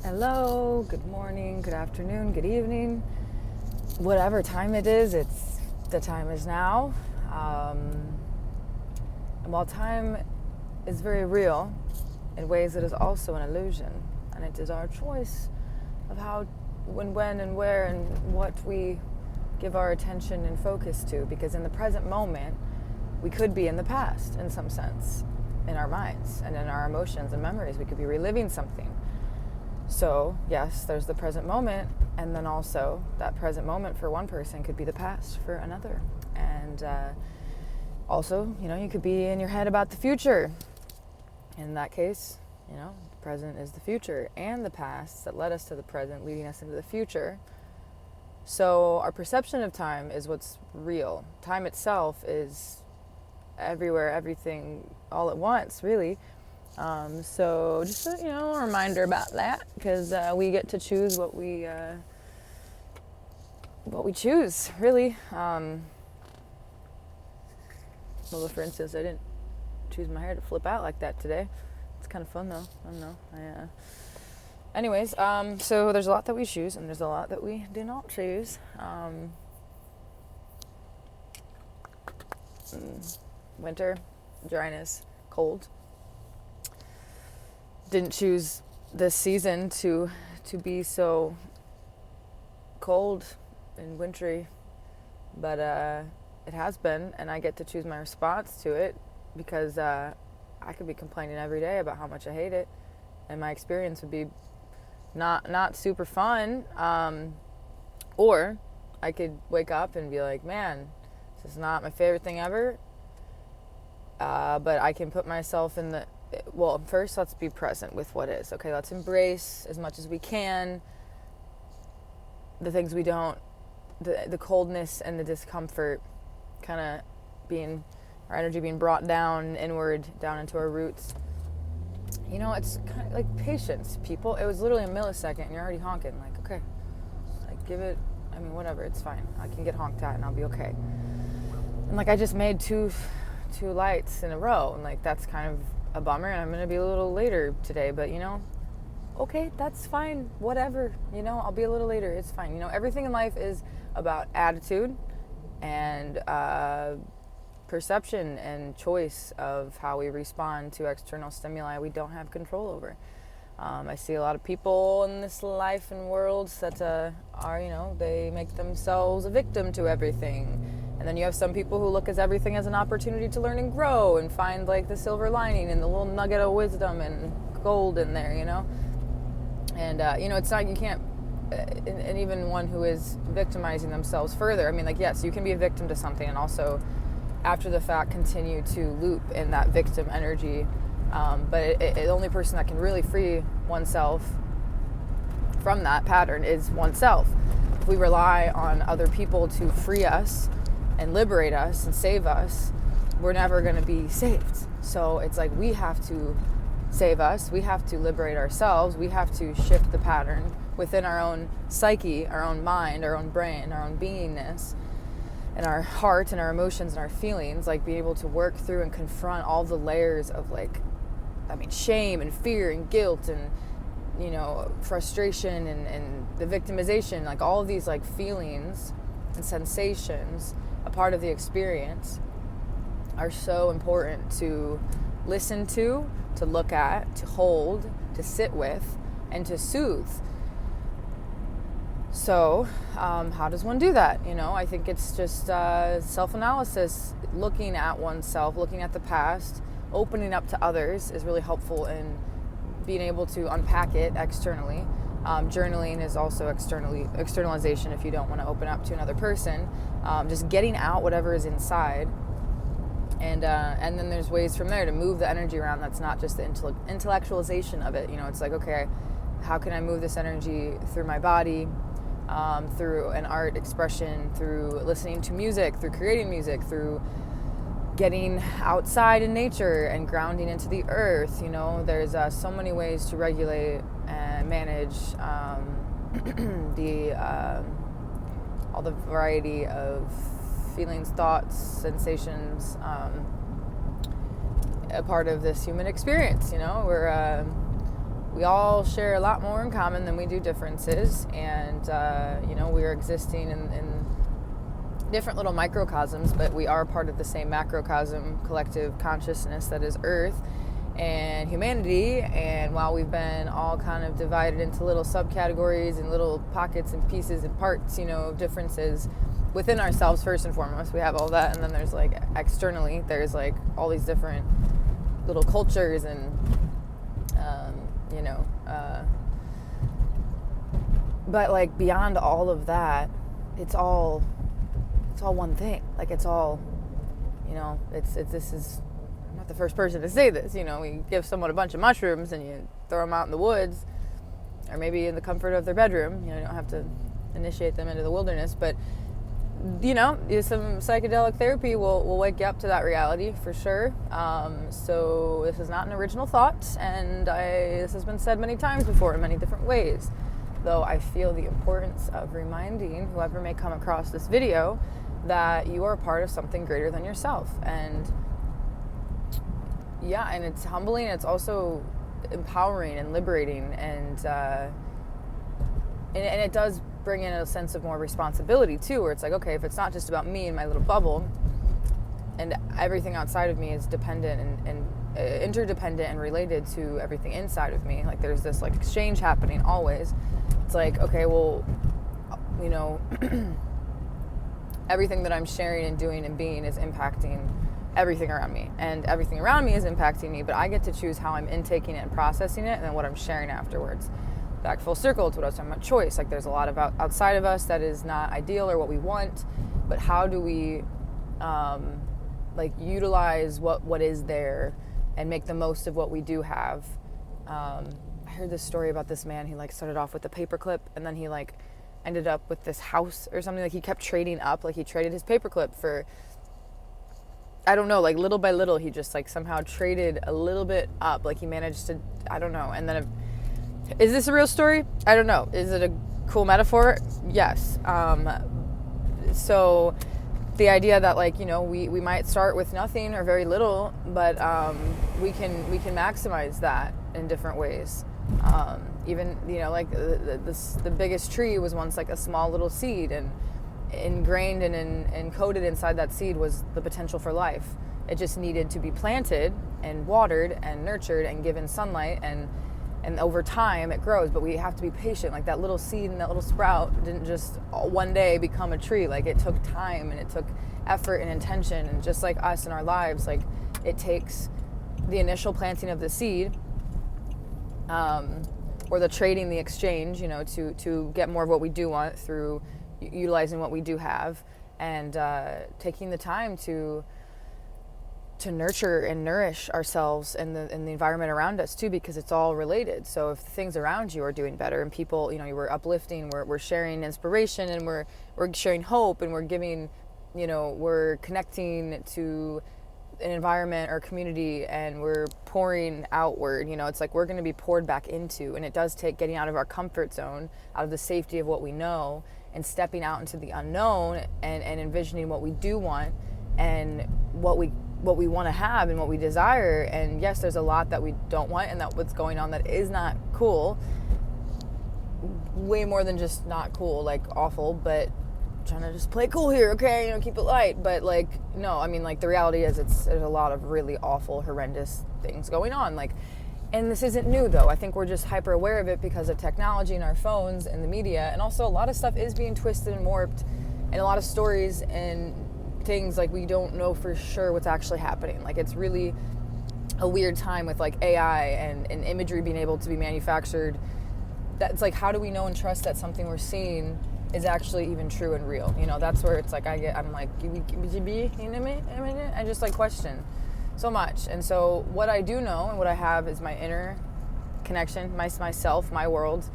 Hello, good morning, good afternoon, good evening. Whatever time it is, the time is now. And while time is very real, in ways it is also an illusion. And it is our choice of how, when, and where, and what we give our attention and focus to. Because in the present moment, we could be in the past in some sense, in our minds and in our emotions and memories. We could be reliving something. So, yes, there's the present moment, and then also that present moment for one person could be the past for another. And also, you could be in your head about the future. In that case, the present is the future and the past that led us to the present, leading us into the future. So our perception of time is what's real. Time itself is everywhere, everything, all at once, really. So just a reminder about that, because we get to choose what we choose, really. Well, for instance, I didn't choose my hair to flip out like that today. It's kind of fun though. I don't know. Anyways, so there's a lot that we choose, and there's a lot that we do not choose. Winter, dryness, cold. Didn't choose this season to be so cold and wintry, but it has been, and I get to choose my response to it, because I could be complaining every day about how much I hate it, and my experience would be not super fun, or I could wake up and be like, man, this is not my favorite thing ever, but I can put myself in the, well, first let's be present with what is. Okay, let's embrace as much as we can the things we don't, the coldness and the discomfort, kind of being, our energy being brought down inward, down into our roots. It's kind of like patience, people. It was literally a millisecond and you're already honking. Like, okay, give it, whatever, it's fine. I can get honked at and I'll be okay. And I just made two lights in a row, and that's kind of a bummer, and I'm going to be a little later today, but okay, that's fine, whatever, I'll be a little later, it's fine. Everything in life is about attitude and perception and choice of how we respond to external stimuli we don't have control over. I see a lot of people in this life and world that are, they make themselves a victim to everything. And then you have some people who look at everything as an opportunity to learn and grow and find the silver lining and the little nugget of wisdom and gold in there, And, it's not, you can't, and even one who is victimizing themselves further. Yes, you can be a victim to something and also after the fact continue to loop in that victim energy. But the only person that can really free oneself from that pattern is oneself. If we rely on other people to free us and liberate us and save us, we're never going to be saved. So it's we have to save us, we have to liberate ourselves, we have to shift the pattern within our own psyche, our own mind, our own brain, our own beingness, and our heart and our emotions and our feelings, being able to work through and confront all the layers of shame and fear and guilt and frustration and the victimization, all of these feelings and sensations, a part of the experience, are so important to listen to look at, to hold, to sit with, and to soothe. So how does one do that? I think it's just self-analysis, looking at oneself, looking at the past, opening up to others is really helpful in being able to unpack it externally. Journaling is also externalization if you don't want to open up to another person. Just getting out whatever is inside. And then there's ways from there to move the energy around. That's not just the intellectualization of it. It's okay, how can I move this energy through my body, through an art expression, through listening to music, through creating music, through getting outside in nature and grounding into the earth. There's so many ways to regulate and manage all the variety of feelings, thoughts, sensations, a part of this human experience. we all share a lot more in common than we do differences, and we are existing in different little microcosms, but we are part of the same macrocosm collective consciousness that is Earth and humanity. And while we've been all kind of divided into little subcategories and little pockets and pieces and parts, of differences within ourselves, first and foremost, we have all that, and then there's like externally, there's like all these different little cultures and but like beyond all of that, it's all one thing. Like it's all, this is, I'm not the first person to say this, we give someone a bunch of mushrooms and you throw them out in the woods, or maybe in the comfort of their bedroom, you don't have to initiate them into the wilderness, but some psychedelic therapy will wake you up to that reality for sure. So this is not an original thought, and this has been said many times before in many different ways, though I feel the importance of reminding whoever may come across this video that you are a part of something greater than yourself. And and it's humbling, it's also empowering and liberating, and it does bring in a sense of more responsibility too, where it's like, okay, if it's not just about me and my little bubble, and everything outside of me is dependent and interdependent and related to everything inside of me, like there's this like exchange happening always. It's like, okay, well, everything that I'm sharing and doing and being is impacting everything around me, and everything around me is impacting me, but I get to choose how I'm intaking it and processing it, and then what I'm sharing afterwards. Back full circle to what I was talking about, choice. Like there's a lot of outside of us that is not ideal or what we want, but how do we utilize what is there and make the most of what we do have. I heard this story about this man. He started off with a paperclip, and then he ended up with this house or something. Like he kept trading up, like he traded his paperclip for, I don't know, like little by little he just somehow traded a little bit up, like he managed to, I don't know. And then is this a real story? I don't know. Is it a cool metaphor? Yes. So the idea that we might start with nothing or very little, but we can maximize that in different ways. Even the biggest tree was once a small little seed, and ingrained and encoded inside that seed was the potential for life. It just needed to be planted and watered and nurtured and given sunlight, and over time it grows, but we have to be patient. Like that little seed and that little sprout didn't just one day become a tree. Like it took time and it took effort and intention, and just like us in our lives, it takes the initial planting of the seed, or the trading, the exchange, to get more of what we do want through utilizing what we do have, and taking the time to nurture and nourish ourselves and the environment around us too, because it's all related. So if the things around you are doing better, and people, we're uplifting, we're sharing inspiration, and we're sharing hope, and we're giving, we're connecting to an environment or community, and we're pouring outward, it's like we're going to be poured back into. And it does take getting out of our comfort zone, out of the safety of what we know, and stepping out into the unknown, and envisioning what we do want and what we want to have and what we desire. And yes, there's a lot that we don't want, and that what's going on that is not cool, way more than just not cool, like awful, but trying to just play cool here, okay, keep it light. But no, I mean, the reality is there's a lot of really awful, horrendous things going on. And this isn't new though. I think we're just hyper aware of it because of technology and our phones and the media. And also a lot of stuff is being twisted and warped, and a lot of stories and things, we don't know for sure what's actually happening. It's really a weird time with AI and imagery being able to be manufactured. That's how do we know and trust that something we're seeing is actually even true and real? That's where it's I'm I just question so much. And so what I do know and what I have is my inner connection, myself, my world,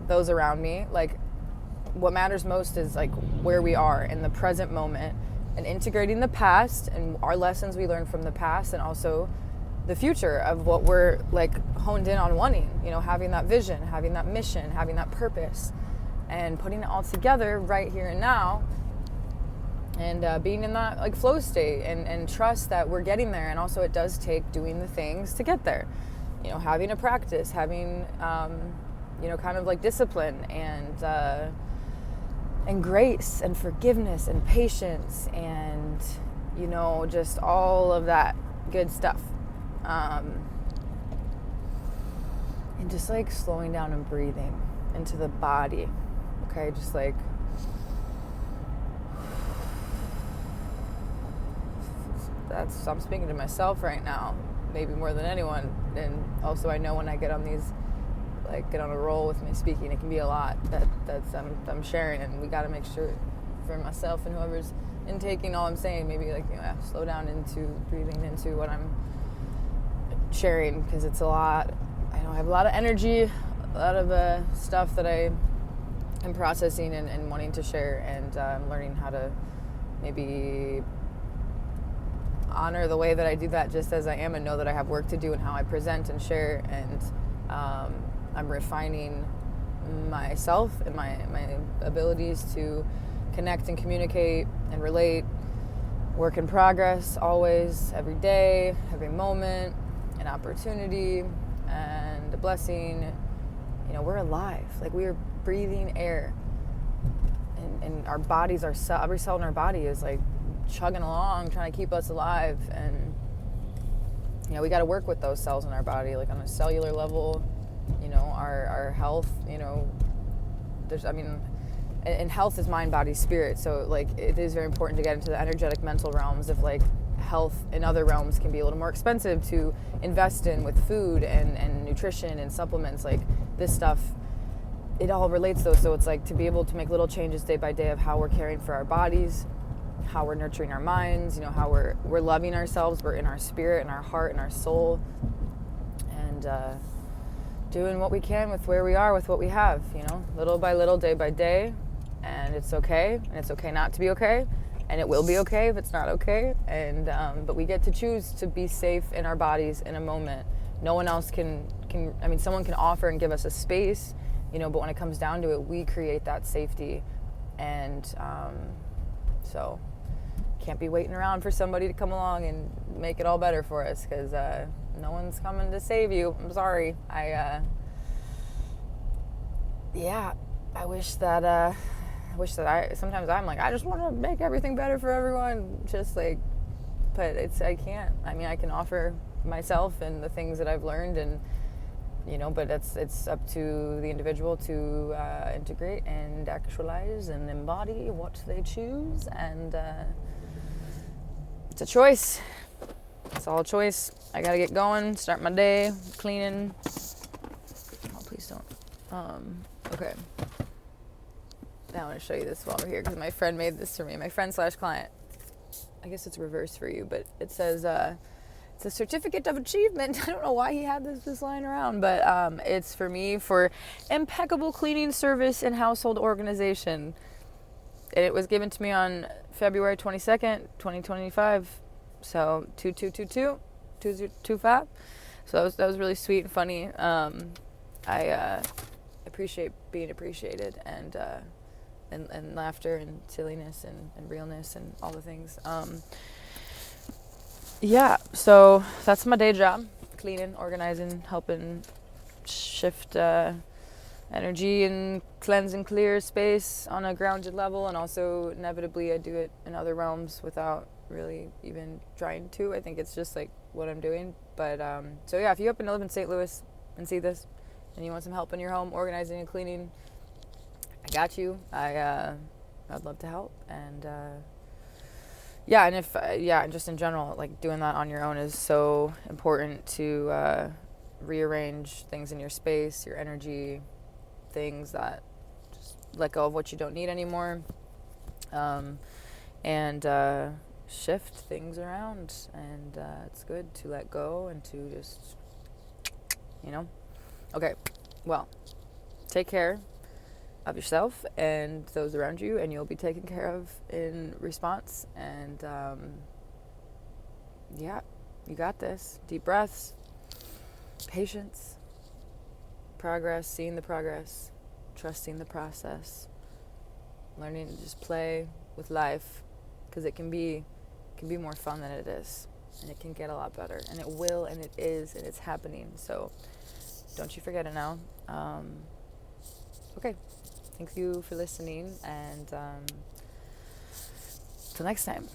those around me. What matters most is where we are in the present moment, and integrating the past and our lessons we learned from the past, and also the future of what we're honed in on wanting, having that vision, having that mission, having that purpose, and putting it all together right here and now, and being in that flow state, and trust that we're getting there. And also it does take doing the things to get there. having a practice, having, kind of like discipline and grace and forgiveness and patience and, just all of that good stuff. And just like slowing down and breathing into the body. Okay, just like I'm speaking to myself right now, maybe more than anyone. And also I know when I get on a roll with me speaking, it can be a lot that's I'm sharing, and we got to make sure for myself and whoever's intaking all I'm saying, maybe slow down into breathing into what I'm sharing, because it's a lot. I have a lot of energy, a lot of stuff that I am processing and wanting to share, and I'm learning how to maybe honor the way that I do that just as I am, and know that I have work to do in how I present and share, and I'm refining myself and my abilities to connect and communicate and relate. Work in progress, always, every day, every moment, an opportunity and a blessing. We're alive. We are breathing air, and our bodies are every cell in our body is chugging along, trying to keep us alive. And we got to work with those cells in our body, on a cellular level. Our health. And health is mind, body, spirit. So it is very important to get into the energetic, mental realms of health in other realms can be a little more expensive to invest in with food and nutrition and supplements. This stuff, it all relates though. So it's to be able to make little changes day by day of how we're caring for our bodies, how we're nurturing our minds, how we're loving ourselves, we're in our spirit and our heart and our soul, and doing what we can with where we are, with what we have, little by little, day by day. And it's okay, and it's okay not to be okay, and it will be okay if it's not okay. And but we get to choose to be safe in our bodies in a moment. No one else can. Someone can offer and give us a space, but when it comes down to it, we create that safety. And so can't be waiting around for somebody to come along and make it all better for us, because no one's coming to save you. I'm sorry. I wish that sometimes I'm I just want to make everything better for everyone, but I can't. I can offer myself and the things that I've learned, and but it's up to the individual to integrate and actualize and embody what they choose. And it's a choice. It's all a choice. I gotta get going, start my day, cleaning. Oh, please don't. Okay. Now I want to show you this while we're here, because my friend made this for me. My friend / client. I guess it's reversed for you, but it says it's a certificate of achievement. I don't know why he had this lying around, but it's for me for impeccable cleaning service and household organization. And it was given to me on February 22nd, 2025. So 2222-2025. So that was really sweet and funny. I appreciate being appreciated, and laughter and silliness and realness and all the things. So that's my day job: cleaning, organizing, helping shift energy and cleanse and clear space on a grounded level. And also inevitably I do it in other realms without really even trying to. I think it's just what I'm doing. But so if you happen to live in St. Louis and see this and you want some help in your home organizing and cleaning, I got you. I'd love to help. And and just in general, doing that on your own is so important to rearrange things in your space, your energy, things that just let go of what you don't need anymore, and shift things around. And it's good to let go and to just, Okay, well, take care of yourself and those around you, and you'll be taken care of in response. And you got this. Deep breaths, patience, progress, seeing the progress, trusting the process, learning to just play with life, because it can be more fun than it is. and it can get a lot better, and it will, and it is, and it's happening. So don't you forget it now. Okay, thank you for listening, and till next time.